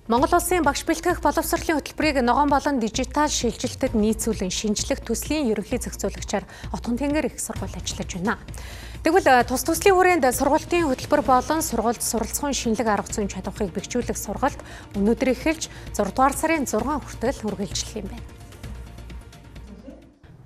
Монгол Улсын багш бэлтгэх боловсролын хөтөлбөрийг ногоон болон дижитал шилжилтэд нийцүүлэн шинжлэх төслийн ерөнхий зохицуулагчаар Отгон тэнгэр их сургууль ажиллаж байна. Тэгвэл тус төслийн хүрээнд сургалтын хөтөлбөр болон сургуульд суралцахуун шинэлэг арга зүйн чадварыг бэхжүүлэх сургалт өнөөдөр эхэлж 6 дугаар сарын 6 хүртэл үргэлжлэх юм байна.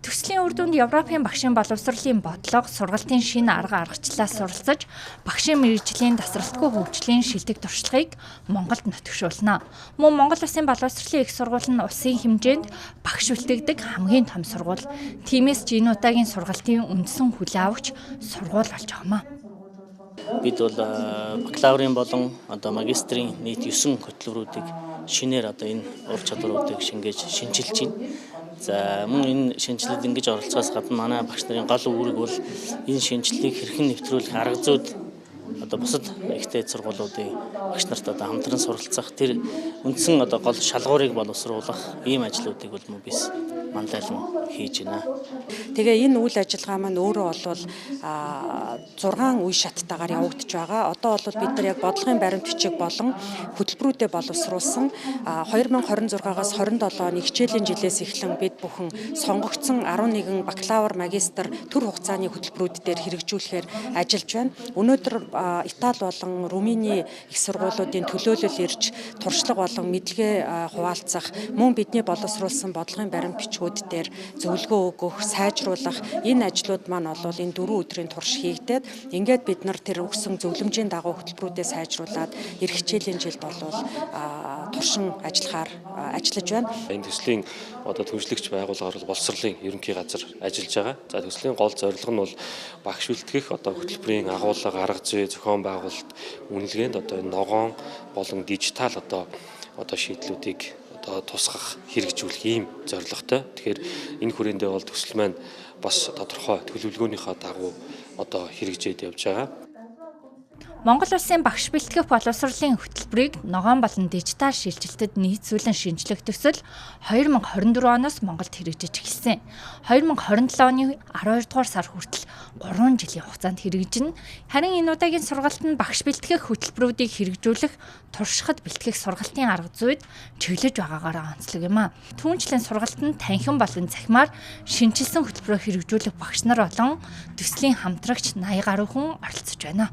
Төслийн үр дүнд Европын багшийн боловсролын бодлого, сургалтын шинэ арга аргачлалаас суралцаж, багшийн мэргэжлийн тасралтгүй хөгжлийн шилдэг туршлагыг Монголд нотгшуулна. Мөн Монгол Улсын боловсролын их сургууль нь улсын хэмжээнд багш бэлтгэдэг хамгийн том сургууль. Тиймээс ч энэ удаагийн сургалтын үндсэн хүлээн авагч сургууль болж байгаамаа. Бид бол бакалаврын болон магистрийн нийт 9 хөтөлбөрүүдийг шинээр энэ ур чадваруудыг шинжилж байна. За мөн энэ шинжилгэд ингэж оролцохоос гадна манай багш нарын гол үүрэг бол энэ шинжилгээг хэрхэн нэвтрүүлэх арга зүйд бусад ихтэй сургуулиудын багш нарт хамтран суралцах тэр үндсэн гол шалгуурыг боловсруулах ийм ажлуудыг бол мөбис мандайлан хийж байна. Тэгээ энэ үйл ажиллагаа маань өөрөө бол 6 үе шаттайгаар явагдаж байгаа. Одоо бол бид нар яг бодлогын баримт бичиг болон хөтөлбөрүүдэд боловсруулсан 2026-аас 27 оны хичээлийн жилээс эхлэн бид бүхэн сонгогдсон 11 бакалавр, магистр төр хугацааны хөтөлбөрүүд дээр хэрэгжүүлэхээр ажиллаж байна. Өнөөдөр Итали болон Румыний их сургуулиудын төлөөлөл ирж туршлага болон мэдлэгээ хуваалцах, мөн бидний боловсруулсан бодлогын баримт бичгүүд дээр зөвлөгөө өгөх, сайжруулах энэ ажлууд маань бол энэ 4 өдрийн турш хийгдээд ингээд бид нар тэр өгсөн зөвлөмжийн дагуу хөтөлбөрүүдэд сайжруулад эх хичээлийн жилд бол туршин ажиллаж байна. Энэ төслийн төлөвлөгч байгууллагаар боловсролын ерөнхий газар ажиллаж байгаа. За төслийн гол зорилго нь бол багш бэлтгэх хөтөлбөрийн агуулга, арга зүй, зохион байгуулалт, үнэлгээнд энэ ногоон болон дижитал шийдлүүдийг тусгах, хэрэгжүүлэх ийм зорилготой. Тэгэхээр энэ хүрээндээ бол төсөл маань бас тодорхой төлөвлөгөөнийхөө дагуу хэрэгжээд явж байгаа. Монгол Улсын багш бэлтгэх боловсролын хөтөлбөрийг ногоон болон дижитал шилжилтэд нийцүүлэн шинжлэх төсөл 2024 оноос Монголд хэрэгжиж эхэлсэн. 2027 оны 12 дугаар сар хүртэл 3 жилийн хугацаанд хэрэгжинэ. Харин энэ удаагийн сургалт нь багш бэлтгэх хөтөлбөрүүдийг хэрэгжүүлэх, туршихад бэлтгэх сургалтын арга зүйд чиглэж байгаагаараа онцлог юм а. Түүнчлэн сургалт нь танхим болон цахимаар шинжилсэн хөтөлбөрөөр хэрэгжүүлэх багш нар болон төслийн хамтрагч 80 гаруй хүн оролцож байна.